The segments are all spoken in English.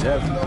deserve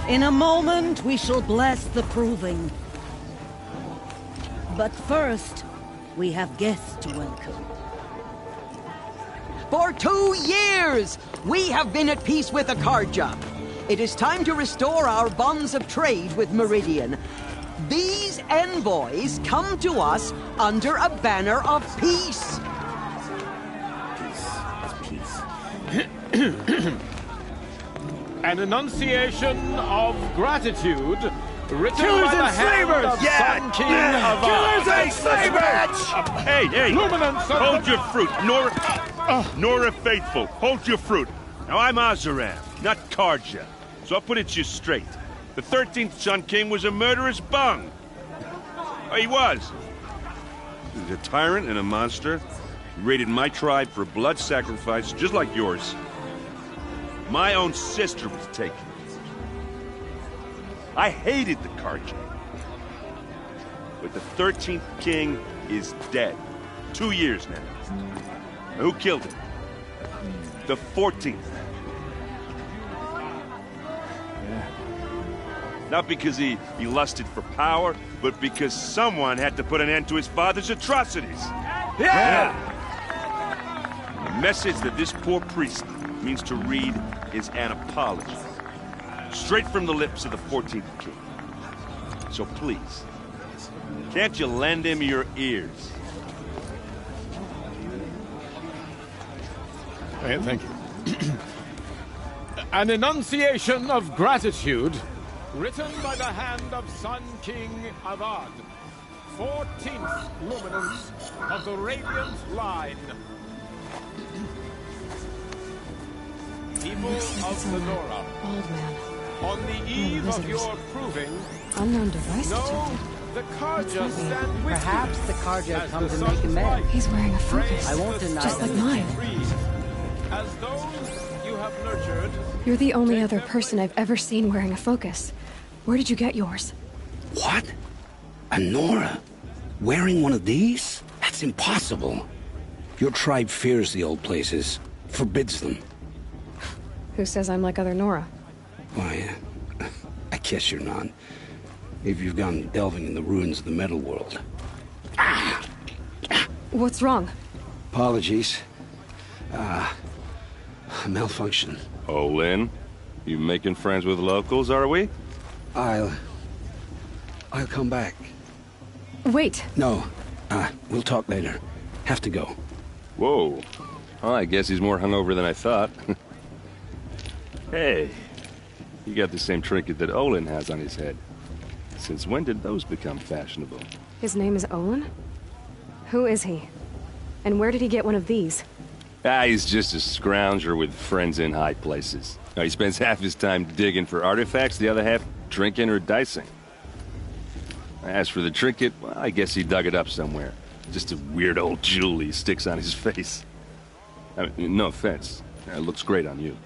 In a moment, we shall bless the proving. But first, we have guests to welcome. For 2 years, we have been at peace with Akarja. It is time to restore our bonds of trade with Meridian. These envoys come to us under a banner of peace. Peace. An enunciation of gratitude written Killers by the and hand slavers! of Sun King of Killers and slavers! Hey! Luminance Hold your fruit, Nora Faithful, hold your fruit. Now I'm Azaram, not Karja, so I'll put it to you straight. The 13th Sun King was a murderous bung. Oh, he was. He was a tyrant and a monster. He raided my tribe for blood sacrifice, just like yours. My own sister was taken. I hated the Karja. But the 13th king is dead. 2 years now. And who killed him? The 14th. Not because he lusted for power, but because someone had to put an end to his father's atrocities. Yeah! The message that this poor priest means to read is an apology. Straight from the lips of the 14th king. So please, can't you lend him your ears? Thank you. An enunciation of gratitude written by the hand of Sun King Avad, 14th luminance of the Radiant Line. People of the Nora, Old man. on the eve of your proving, Unknown device know detected. the Karja stand with Perhaps you the Karja as come the to make sun's amends. light He's wearing a focus. rays I won't deny Just that. like mine. breathe. As those you have nurtured, You're the only other person I've ever seen wearing a focus. Where did you get yours? What? A Nora? Wearing one of these? That's impossible. Your tribe fears the old places, forbids them. Who says I'm like other Nora? Why, I guess you're not. If you've gone delving in the ruins of the metal world. What's wrong? Apologies. A malfunction. Oh, Lynn, you making friends with locals, are we? I'll come back. Wait. No, we'll talk later. Have to go. Whoa. Well, I guess he's more hungover than I thought. Hey, you got the same trinket that Olin has on his head. Since when did those become fashionable? His name is Olin? Who is he? And where did he get one of these? He's just a scrounger with friends in high places. Now, he spends half his time digging for artifacts, the other half drinking or dicing. As for the trinket, well, I guess he dug it up somewhere. Just a weird old jewel he sticks on his face. I mean, no offense. It looks great on you.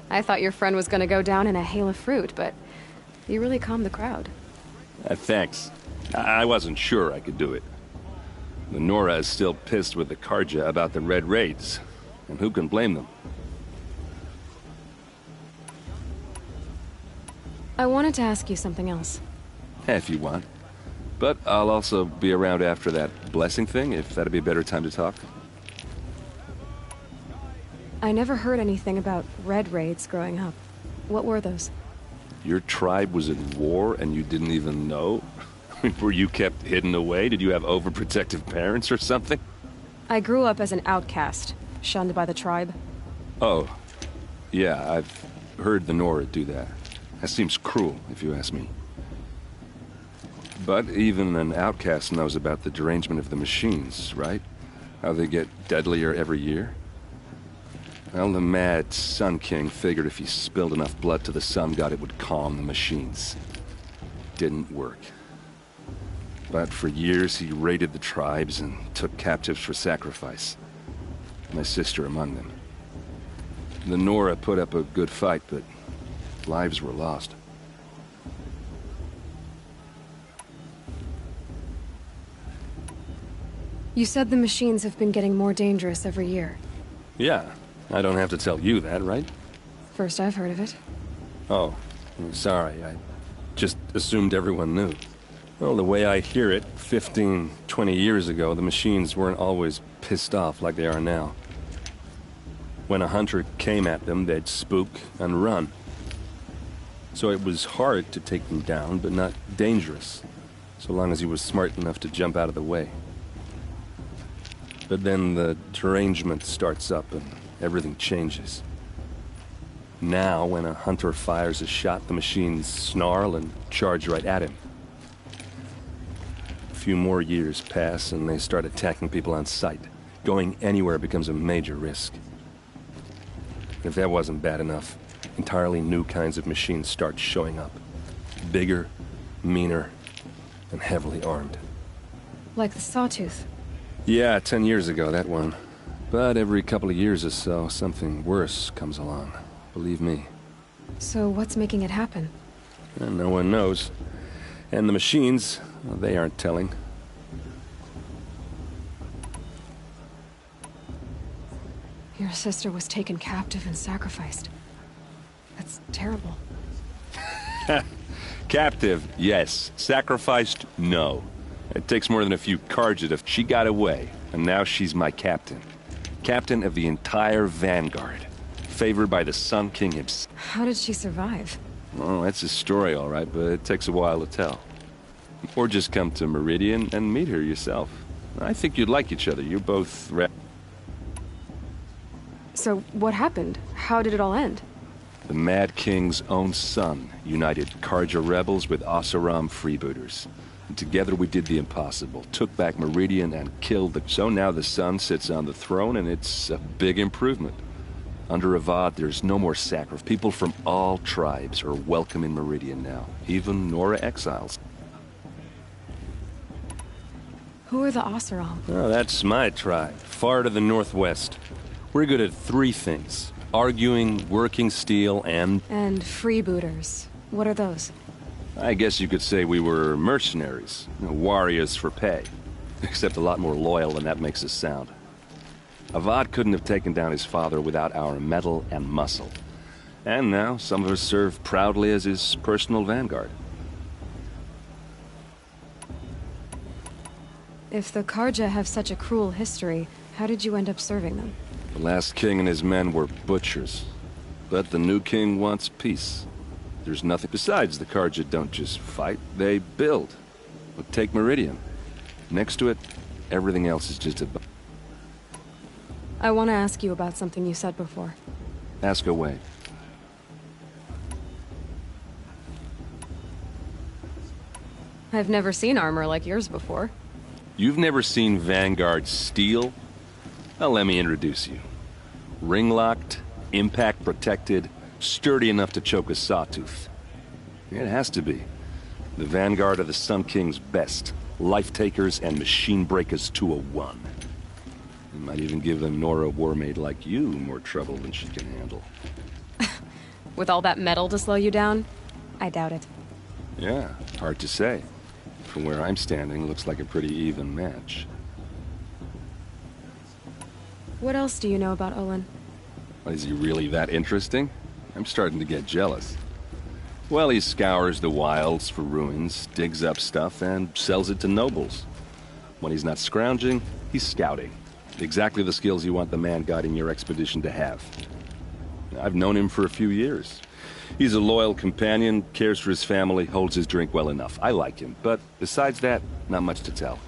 I thought your friend was gonna go down in a hail of fruit, but you really calmed the crowd. Thanks. I wasn't sure I could do it. The Nora is still pissed with the Karja about the Red Raids, and who can blame them? I wanted to ask you something else. If you want. But I'll also be around after that blessing thing, if that'd be a better time to talk. I never heard anything about red raids growing up. What were those? Your tribe was at war and you didn't even know? Were you kept hidden away? Did you have overprotective parents or something? I grew up as an outcast, shunned by the tribe. Oh, yeah, I've heard the Nora do that. That seems cruel, if you ask me. But even an outcast knows about the derangement of the machines, right? How they get deadlier every year? Well, the mad Sun King figured if he spilled enough blood to the Sun God, it would calm the machines. Didn't work. But for years, he raided the tribes and took captives for sacrifice. My sister among them. The Nora put up a good fight, but lives were lost. You said the machines have been getting more dangerous every year. Yeah, I don't have to tell you that, right? First I've heard of it. Oh, sorry, I just assumed everyone knew. Well, the way I hear it, 15, 20 years ago, the machines weren't always pissed off like they are now. When a hunter came at them, they'd spook and run. So it was hard to take them down, but not dangerous, so long as he was smart enough to jump out of the way. But then the derangement starts up and everything changes. Now, when a hunter fires a shot, the machines snarl and charge right at him. A few more years pass and they start attacking people on sight. Going anywhere becomes a major risk. If that wasn't bad enough, entirely new kinds of machines start showing up. Bigger, meaner, and heavily armed. Like the Sawtooth. Yeah, 10 years ago, that one. But every couple of years or so, something worse comes along. Believe me. So what's making it happen? And no one knows. And the machines, well, they aren't telling. Your sister was taken captive and sacrificed. That's terrible. Captive, yes. Sacrificed, no. It takes more than a few Carja to... She got away, and now she's my captain. Captain of the entire Vanguard. Favored by the Sun King himself. How did she survive? Oh, that's a story, all right, but it takes a while to tell. Or just come to Meridian and meet her yourself. I think you'd like each other. You're both... So what happened? How did it all end? The Mad King's own son united Carja rebels with Oseram freebooters. And together we did the impossible, took back Meridian and killed the... So now the Sun sits on the throne and it's a big improvement. Under Avad, there's no more sacrifice. People from all tribes are welcome in Meridian now, even Nora exiles. Who are the Oseram? Oh, that's my tribe, far to the northwest. We're good at three things. Arguing, working steel, and... And freebooters. What are those? I guess you could say we were mercenaries. Warriors for pay. Except a lot more loyal than that makes us sound. Avad couldn't have taken down his father without our metal and muscle. And now, some of us serve proudly as his personal vanguard. If the Carja have such a cruel history, how did you end up serving them? The last king and his men were butchers. But the new king wants peace. There's nothing besides. The Carja don't just fight, they build. But take Meridian. Next to it, everything else is just a... I want to ask you about something you said before. Ask away. I've never seen armor like yours before. You've never seen Vanguard steel? Well, let me introduce you. Ring-locked, impact-protected, sturdy enough to choke a sawtooth. It has to be. The Vanguard are the Sun King's best. Life-takers and machine-breakers to a one. You might even give a Nora warmaid like you more trouble than she can handle. With all that metal to slow you down? I doubt it. Yeah, hard to say. From where I'm standing, looks like a pretty even match. What else do you know about Olin? Is he really that interesting? I'm starting to get jealous. Well, he scours the wilds for ruins, digs up stuff, and sells it to nobles. When he's not scrounging, he's scouting. Exactly the skills you want the man guiding your expedition to have. I've known him for a few years. He's a loyal companion, cares for his family, holds his drink well enough. I like him, but besides that, not much to tell.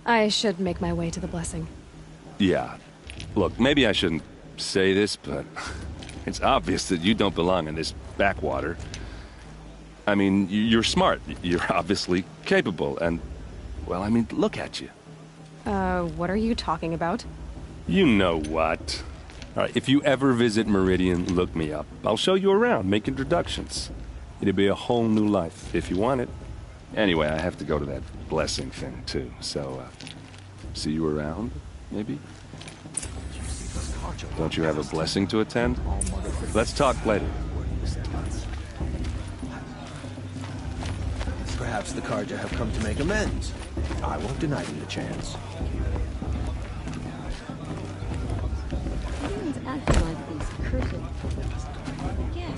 I should make my way to the blessing. Yeah. Look, maybe I shouldn't say this, but it's obvious that you don't belong in this backwater. I mean, you're smart. You're obviously capable, and, well, I mean, look at you. What are you talking about? You know what. All right, if you ever visit Meridian, look me up. I'll show you around, make introductions. It'll be a whole new life, if you want it. Anyway, I have to go to that blessing thing, too. So, see you around, maybe? Don't you have a blessing to attend? Let's talk later. Perhaps the Karja have come to make amends. I won't deny them the chance. Everyone's acting like these cursed... Yes.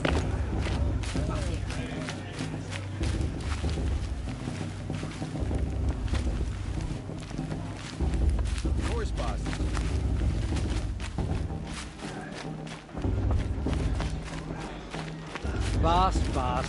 Of course, boss. Boss.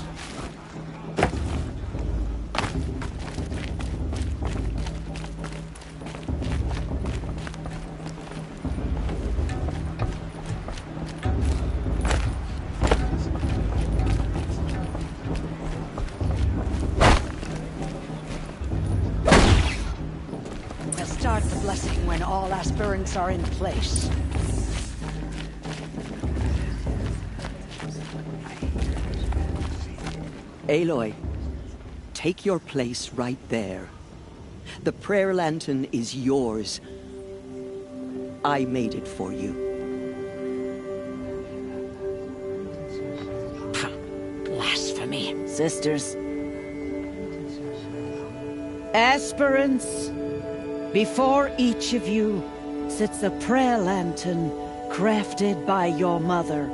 We'll start the blessing when all aspirants are in place. Aloy, take your place right there. The prayer lantern is yours. I made it for you. Blasphemy, sisters. Aspirants, before each of you sits a prayer lantern crafted by your mother.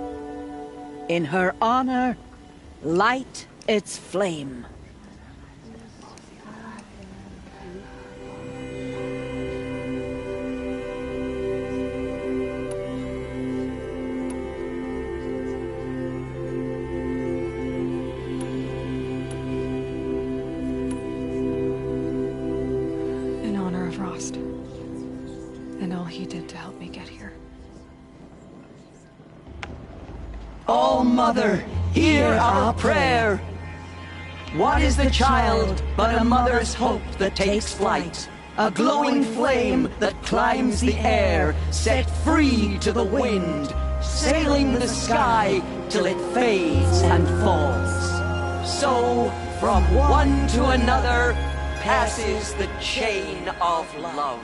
In her honor, light its flame. In honor of Rost. And all he did to help me get here. All Mother, hear our prayer. What is the child but a mother's hope that takes flight? A glowing flame that climbs the air, set free to the wind, sailing the sky till it fades and falls. So, from one to another, passes the chain of love.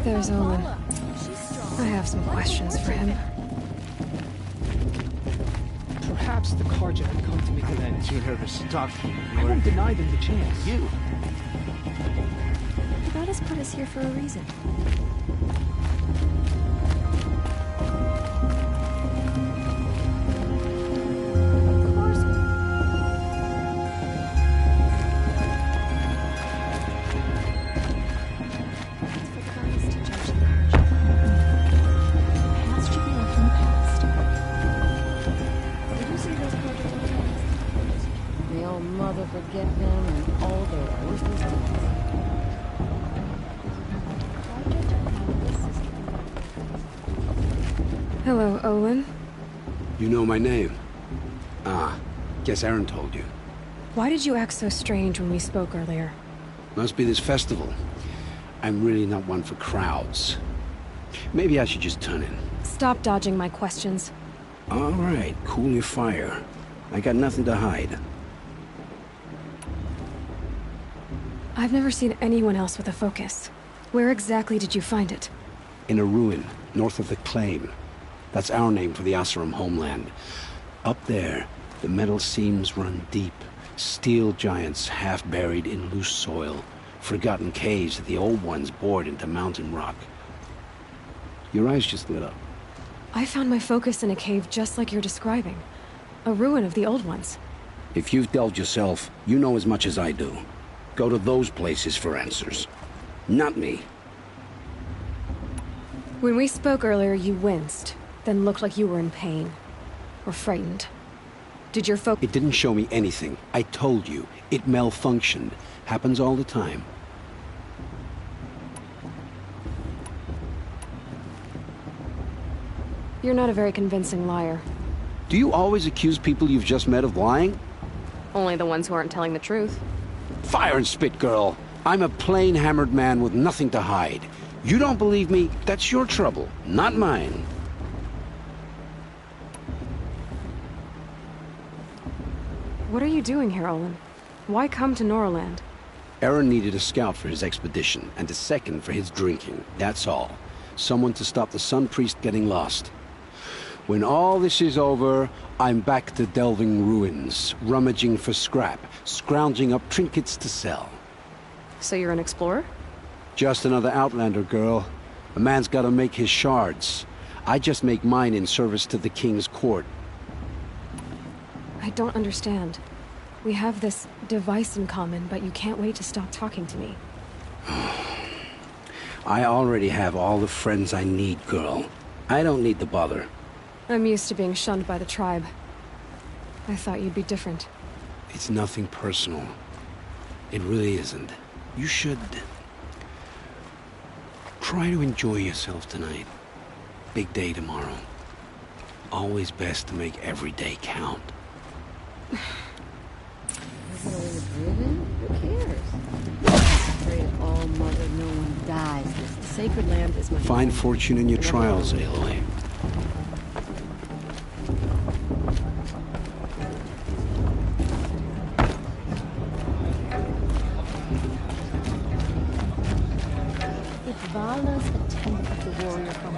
There's Olin. I have some questions for him. Perhaps the Karja have come to make amends. You're nervous. Talk. I won't deny them the chance. You. God has put us here for a reason. Of course. It's for Christ to judge the Karja. The past should be left in the past. Did you see those Karja photos? The old mother forget them and all their worthless deeds. Hello, Olin. You know my name? Ah, guess Aaron told you. Why did you act so strange when we spoke earlier? Must be this festival. I'm really not one for crowds. Maybe I should just turn in. Stop dodging my questions. All right, cool your fire. I got nothing to hide. I've never seen anyone else with a focus. Where exactly did you find it? In a ruin, north of the Claim. That's our name for the Asuram homeland. Up there, the metal seams run deep. Steel giants half buried in loose soil. Forgotten caves that the old ones bored into mountain rock. Your eyes just lit up. I found my focus in a cave just like you're describing. A ruin of the old ones. If you've delved yourself, you know as much as I do. Go to those places for answers. Not me. When we spoke earlier, you winced, then looked like you were in pain. Or frightened. Did your It didn't show me anything. I told you. It malfunctioned. Happens all the time. You're not a very convincing liar. Do you always accuse people you've just met of lying? Only the ones who aren't telling the truth. Fire and spit, girl. I'm a plain hammered man with nothing to hide. You don't believe me, that's your trouble, not mine. What are you doing here, Olin? Why come to Norland? Aaron needed a scout for his expedition, and a second for his drinking, that's all. Someone to stop the Sun Priest getting lost. When all this is over, I'm back to delving ruins, rummaging for scrap, scrounging up trinkets to sell. So you're an explorer? Just another Outlander, girl. A man's gotta make his shards. I just make mine in service to the King's court. I don't understand. We have this device in common, but you can't wait to stop talking to me. I already have all the friends I need, girl. I don't need the bother. I'm used to being shunned by the tribe. I thought you'd be different. It's nothing personal. It really isn't. You should... try to enjoy yourself tonight. Big day tomorrow. Always best to make every day count. Who cares? Pray to all mother, no one dies. The sacred land is my... Find fortune in your trials, Aloy. It's Vala's attempt at the warrior from...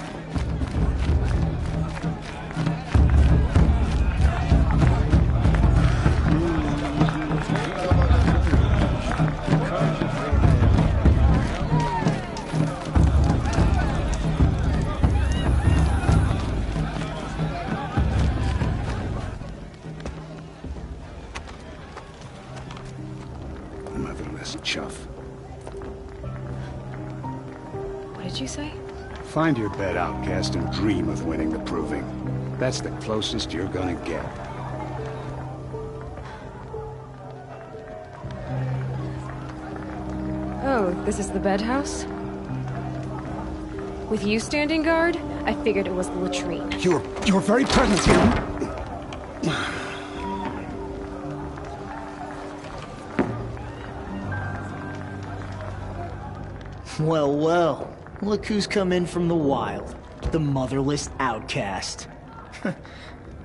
Motherless chuff. What did you say? Find your bed, outcast, and dream of winning the proving. That's the closest you're gonna get. Oh, this is the bedhouse? With you standing guard, I figured it was the latrine. Your very presence here... Well, well. Look who's come in from the wild. The motherless outcast.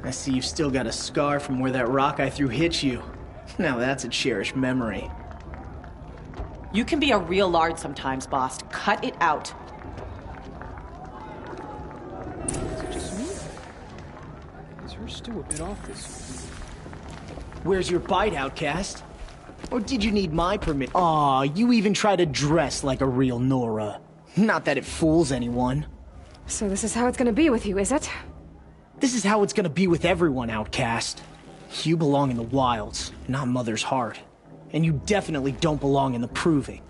I see you've still got a scar from where that rock I threw hit you. Now that's a cherished memory. You can be a real lard sometimes, boss. Cut it out. Is it just me? Is her still a bit off this? Where's your bite, outcast? Or did you need my permit? Aw, you even try to dress like a real Nora. Not that it fools anyone. So this is how it's gonna be with you, is it? This is how it's gonna be with everyone, outcast. You belong in the wilds, not Mother's heart. And you definitely don't belong in the proving.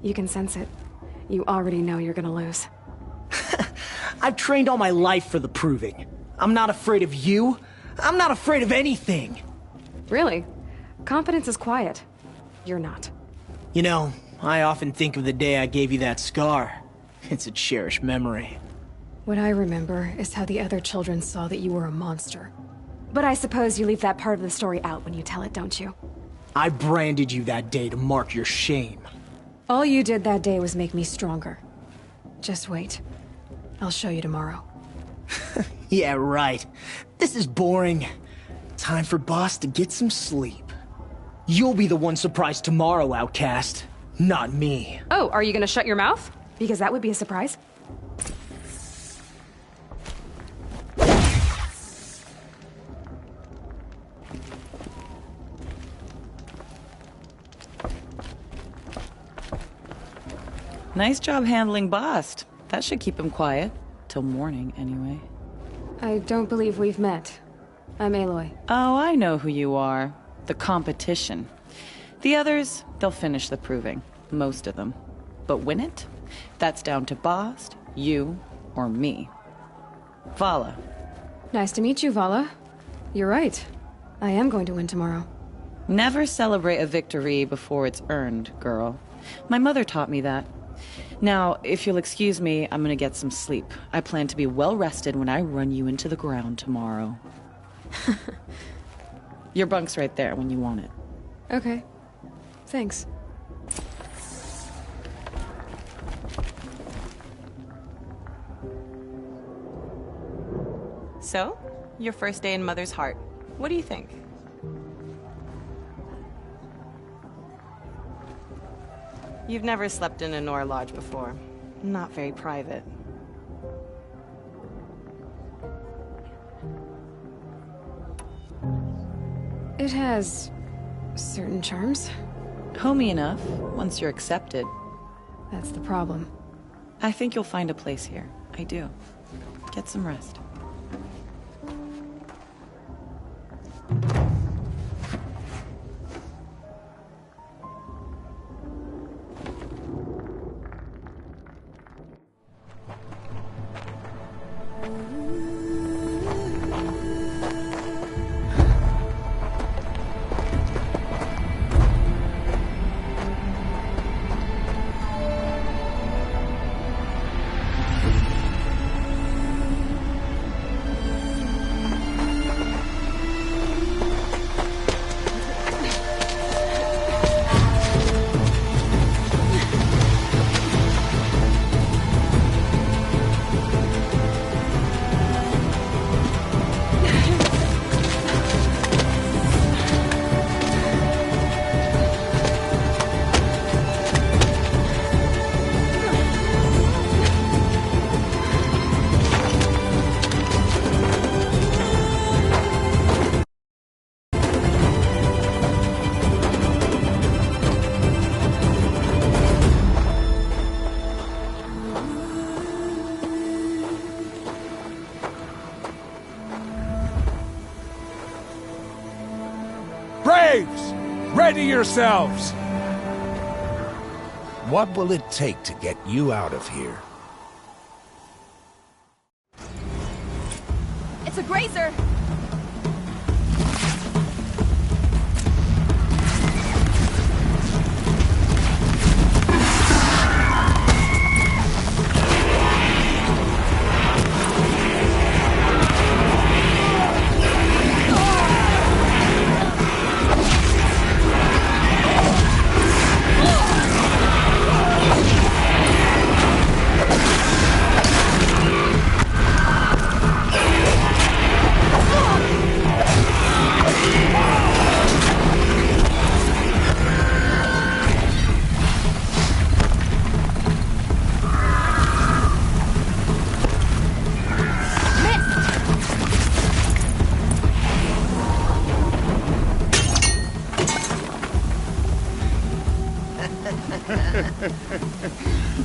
You can sense it. You already know you're gonna lose. I've trained all my life for the proving. I'm not afraid of you. I'm not afraid of anything. Really? Confidence is quiet. You're not. You know, I often think of the day I gave you that scar. It's a cherished memory. What I remember is how the other children saw that you were a monster. But I suppose you leave that part of the story out when you tell it, don't you? I branded you that day to mark your shame. All you did that day was make me stronger. Just wait. I'll show you tomorrow. Yeah, right. This is boring. Time for Boss to get some sleep. You'll be the one surprised tomorrow, outcast. Not me. Oh, are you gonna shut your mouth? Because that would be a surprise. Nice job handling Bast. That should keep him quiet. Till morning, anyway. I don't believe we've met. I'm Aloy. Oh, I know who you are. The competition. The others, they'll finish the proving. Most of them. But win it? That's down to Bast, you, or me. Vala. Nice to meet you, Vala. You're right. I am going to win tomorrow. Never celebrate a victory before it's earned, girl. My mother taught me that. Now, if you'll excuse me, I'm gonna get some sleep. I plan to be well rested when I run you into the ground tomorrow. Your bunk's right there when you want it. Okay. Thanks. So, your first day in Mother's Heart. What do you think? You've never slept in a Nora lodge before. Not very private. It has certain charms. Homey enough, once you're accepted. That's the problem. I think you'll find a place here. I do. Get some rest. Braves! Ready yourselves! What will it take to get you out of here? It's a grazer!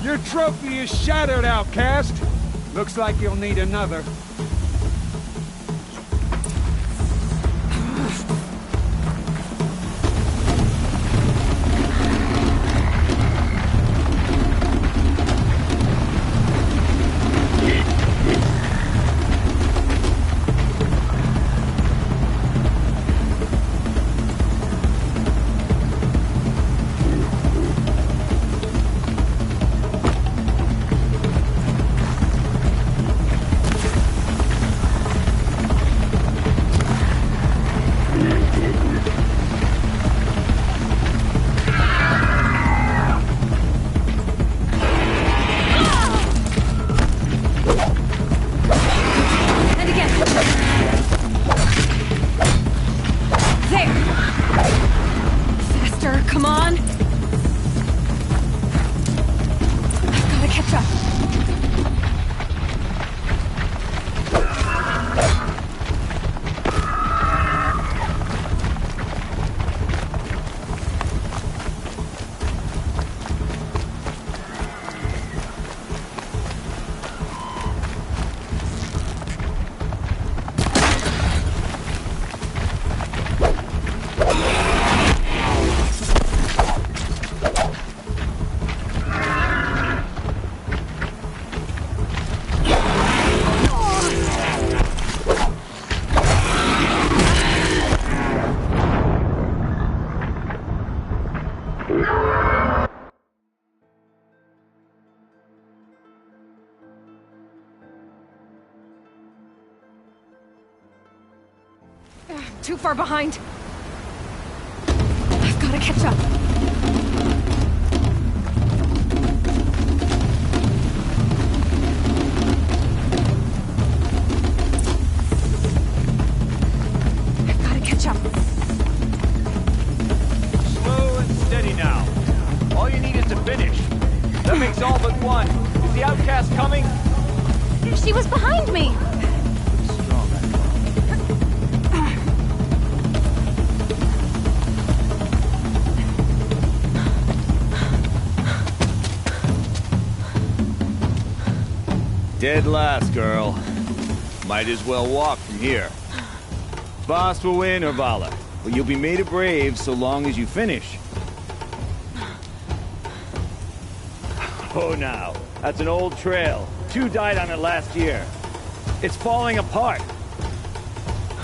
Your trophy is shattered, outcast. Looks like you'll need another. Too far behind. I've got to catch up. I've got to catch up. Slow and steady now. All you need is to finish. That makes all but one. Is the outcast coming? She was behind me. Dead last, girl. Might as well walk from here. Boss will win or Vala, but you'll be made a brave so long as you finish. Oh, now. That's an old trail. 2 died on it last year. It's falling apart.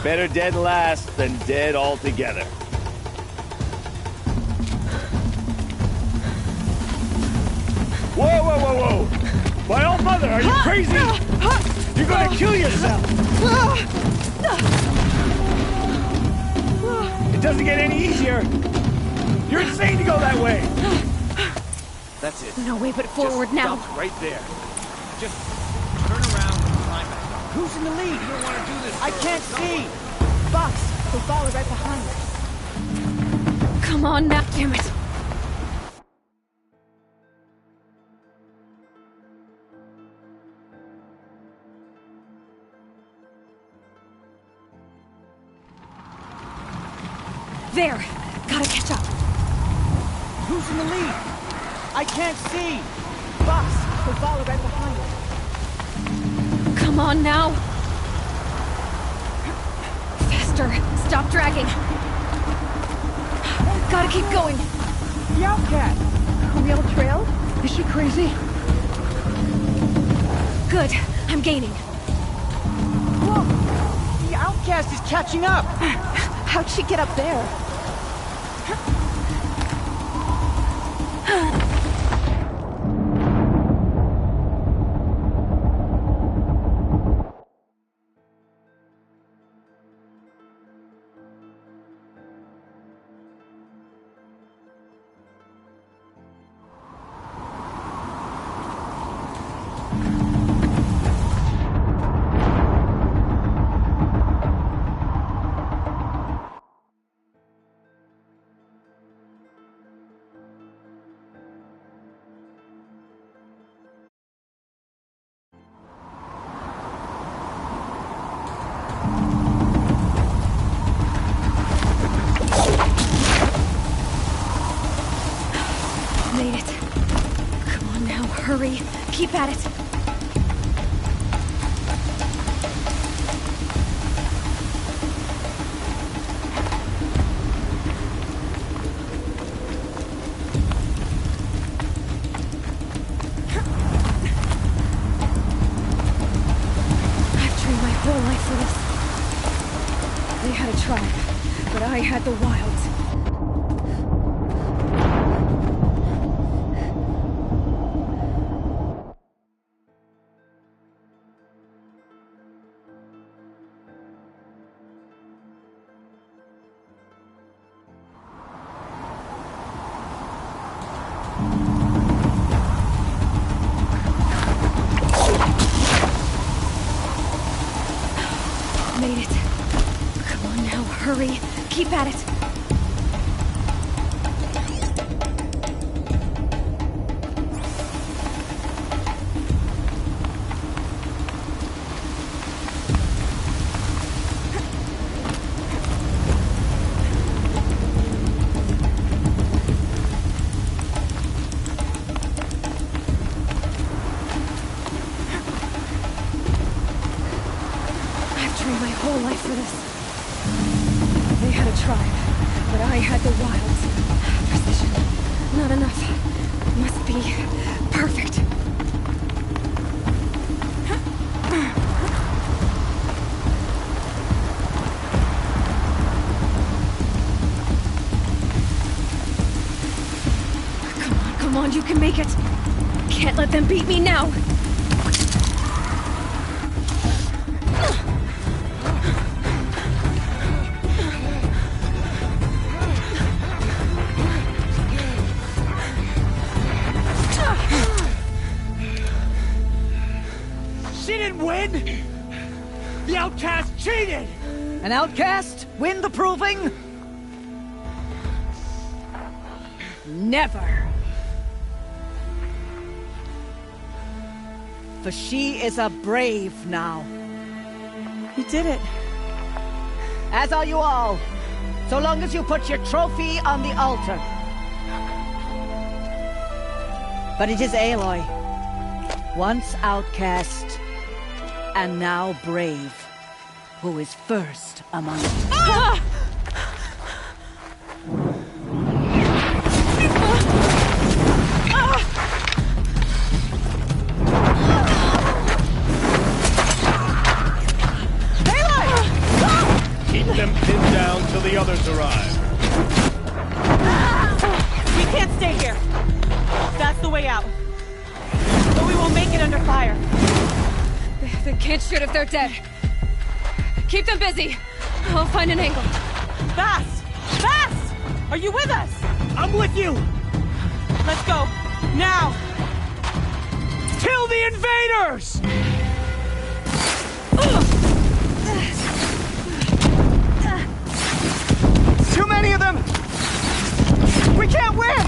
Better dead last than dead altogether. Whoa, whoa, whoa, whoa! My old mother, are you crazy? You're gonna kill yourself! It doesn't get any easier! You're insane to go that way! That's it. No way but forward Just now. stop right there. Just turn around and climb back up. Who's in the lead? You don't want to do this. I can't see! Box, the ball right behind us. Come on now, damn it. There! Gotta catch up. Who's in the lead? I can't see! Box, the ball right behind us. Come on now! Faster! Stop dragging! Gotta keep going! The outcast! On the old trail? Is she crazy? Good. I'm gaining. Whoa! The outcast is catching up! How'd she get up there? Made it. Come on now, hurry. Keep at it. I've trained my whole life for this. They had a tribe, but I had the wilds. Made it. Come on now, hurry. Keep at it. My whole life for this. They had a tribe, but I had the wilds. Precision. Not enough. Must be perfect. Come on, you can make it. Can't let them beat me now. win? The outcast cheated! An outcast win the proving? Never. For she is a brave now. You did it. As are you all. So long as you put your trophy on the altar. But it is Aloy. Once outcast, and now brave, who is first among you. Ah! Keep them pinned down till the others arrive. We can't stay here. That's the way out. But we won't make it under fire. They can't shoot if they're dead. Keep them busy. I'll find an angle. Fast! Fast! Are you with us? I'm with you! Let's go. Now! Kill the invaders! Too many of them! We can't win!